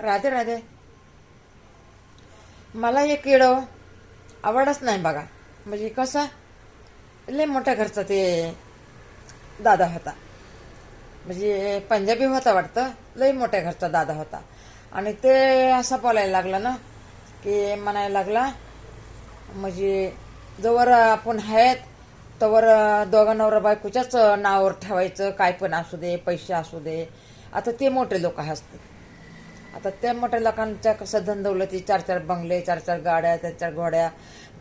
राधे राधे. मला एक किडो आवडच नाही बघा. म्हणजे कसा लय मोठ्या घरचा ते दादा होता. म्हणजे पंजाबी होता वाटतं. लय मोठ्या घरचा दादा होता. आणि ते असा बोलायला लागला ना की म्हणायला लागला म्हणजे जवळ आपण आहेत तवर दोघा नवरा बायकोच्याच नावावर ठेवायचं. काय पण असू दे, पैसे असू दे. आता ते मोठे लोक असतात. आता त्या मोठ्या लोकांच्या कसं धनदौलती, 4-4 बंगले, 4-4 गाड्या, 4-4 घोड्या,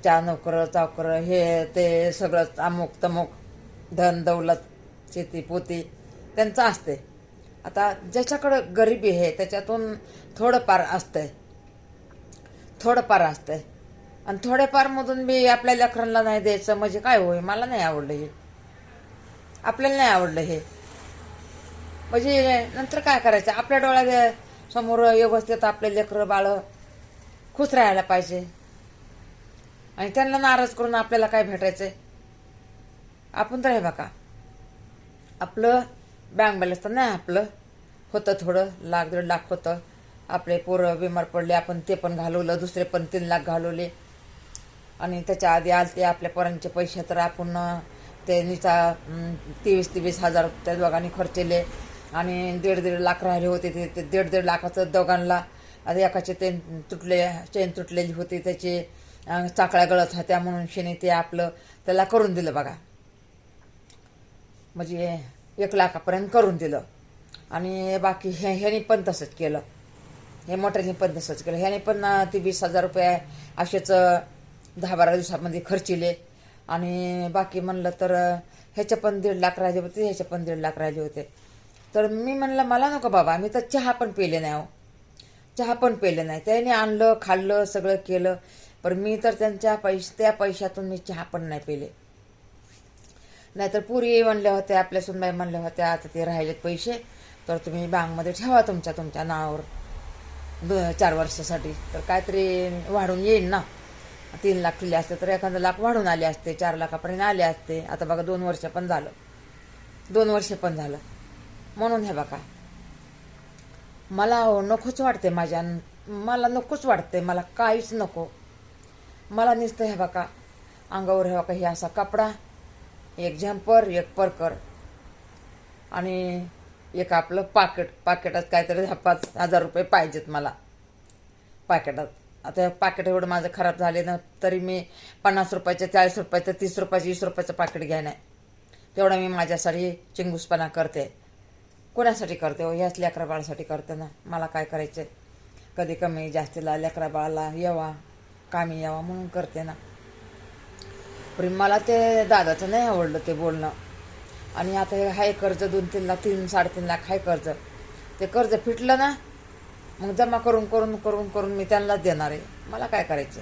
4 नोकरं चावकरं, हे ते सगळं अमुक तमुक धन दौलत, शेती पोती त्यांचं असते. आता ज्याच्याकडं गरिबी आहे त्याच्यातून थोडंफार असतंय, थोडंफार असतंय. आणि थोड्याफारमधून बी आपल्या लेकरांना नाही द्यायचं म्हणजे काय होय. मला नाही आवडलं हे, आपल्याला नाही आवडलं हे. म्हणजे नंतर काय करायचं. आपल्या डोळ्यात समोर व्यवस्थित आपले लेकरं बाळ खुश राहायला पाहिजे. आणि त्यांना नाराज करून आपल्याला काय भेटायचंय. आपण तर हे बघा आपलं बँक बॅलन्स तर नाही, आपलं होतं थोडं 1-1.5 लाख होतं. आपले पोरं बिमार पडले, आपण ते पण घालवलं. दुसरे पण 3 लाख घालवले. आणि त्याच्या आधी आलते आपल्या पोरांचे पैसे तर आपण ते निचा 23-23 हजार त्या दोघांनी खर्चले. आणि 1.5-1.5 लाख राहिले होते. ते 1.5-1.5 लाखाचं दोघांना. आता एकाचे चेन तुटलेली होती, त्याची चाकळ्या गळत होत्या म्हणून शेने ते आपलं त्याला करून दिलं बघा. म्हणजे 1 लाखापर्यंत करून दिलं. आणि बाकी ह्याने पण तसंच केलं. हे मोठ्याने पण तसंच केलं. ह्याने पण ते 20,000 रुपये असेच 10-12 दिवसामध्ये खर्चिले. आणि बाकी म्हणलं तर ह्याचे पण 1.5 लाख राहिले होते, ह्याचे पण 1.5 लाख राहिले होते. तर मी म्हणलं मला नको बाबा, मी तर चहा पण पिले नाही हो, चहा पण पिले नाही. त्याने आणलं खाल्लं सगळं केलं, पण मी तर त्या पैशातून मी चहा पण नाही पिले. नाहीतर पुरी म्हणल्या होत्या, आपल्या सुनबाई म्हणल्या होत्या आता ते राहिलेत पैसे तर तुम्ही बँकमध्ये ठेवा तुमच्या नावावर 4 वर्षासाठी. तर काहीतरी वाढून येईल ना. 3 लाख ठेवले असते तर एखादा लाख वाढून आले असते, 4 लाखापर्यंत आले असते. आता बघा 2 वर्ष पण झालं, 2 वर्ष पण झालं. म्हणून हे बघा मला नकोच वाटते. मला नकोच वाटते. मला काहीच नको. मला नुसतं हे बघा अंगावर हे बघा हे असा कपडा, एक झंपर, एक परकर आणि एक आपलं पाकिटात काहीतरी 5,000 रुपये पाहिजेत मला पाकिटात. आता पाकिट एवढं माझं खराब झाले ना तरी मी 50 रुपयाचं, 40 रुपयाचं, 30 रुपयाचं, 20 रुपयाचं पाकिट घ्या नाही. तेवढा मी माझ्यासाठी चिंगूसपणा करते. कोणासाठी करते हो? ह्याच लेकरा बाळासाठी करते ना. मला काय करायचं. कधी कमी जास्तीला लेकरा बाळाला यावा, कामी यावा म्हणून करते ना. पण मला ते दादाचं नाही आवडलं ते बोलणं. आणि आता हे हाय कर्ज 2-3 लाख, 3-3.5 लाख हाय कर्ज. ते कर्ज फिटलं ना मग जमा करून करून करून करून मी त्यांनाच देणार आहे. मला काय करायचं.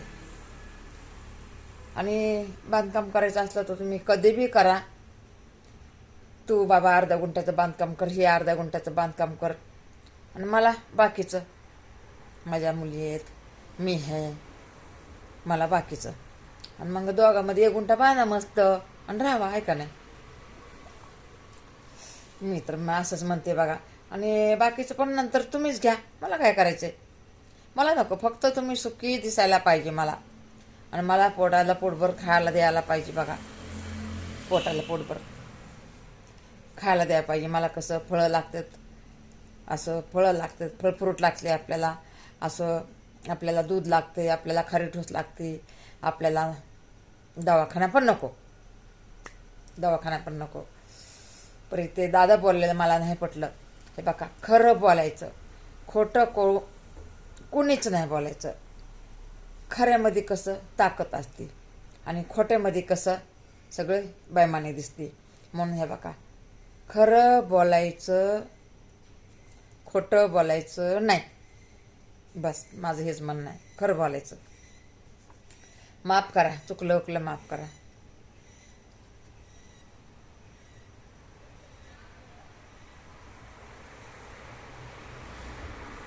आणि बांधकाम करायचं असलं तर तुम्ही कधी बी करा. तू बाबा 1/2 गुंठ्याचं बांधकाम कर, हे 1/2 गुंठ्याचं बांधकाम कर. आणि मला बाकीचं, माझ्या मुली आहेत, मी आहे, मला बाकीचं. आणि मग दोघांमध्ये 1 गुंठा बांधा मस्त आणि राहावा, आहे का नाही. मी तर मग असंच म्हणते बघा. आणि बाकीचं पण नंतर तुम्हीच घ्या. मला काय करायचंय. मला नको. फक्त तुम्ही सुखी दिसायला पाहिजे मला. आणि मला पोटाला पोटभर खायला द्यायला पाहिजे बघा. पोटाला पोटभर खायला द्यायला पाहिजे. मला कसं फळं लागतात, असं फळं लागतात, फळफ्रूट लागते आपल्याला, असं आपल्याला दूध लागते, आपल्याला खारी ठोस लागते, आपल्याला दवाखाना पण नको, दवाखाना पण नको. पण ते दादा बोललेलं मला नाही पटलं. हे बघा खरं बोलायचं, खोटं कुणीच नाही बोलायचं. खऱ्यामध्ये कसं ताकद असते आणि खोट्यामध्ये कसं सगळं बैमाने दिसते. म्हणून हे बघा खरं बोलायचं, खोटं बोलायचं नाही. बस माझं हेच म्हणणं आहे. खरं बोलायचं. माफ करा, चुकलं माफ करा.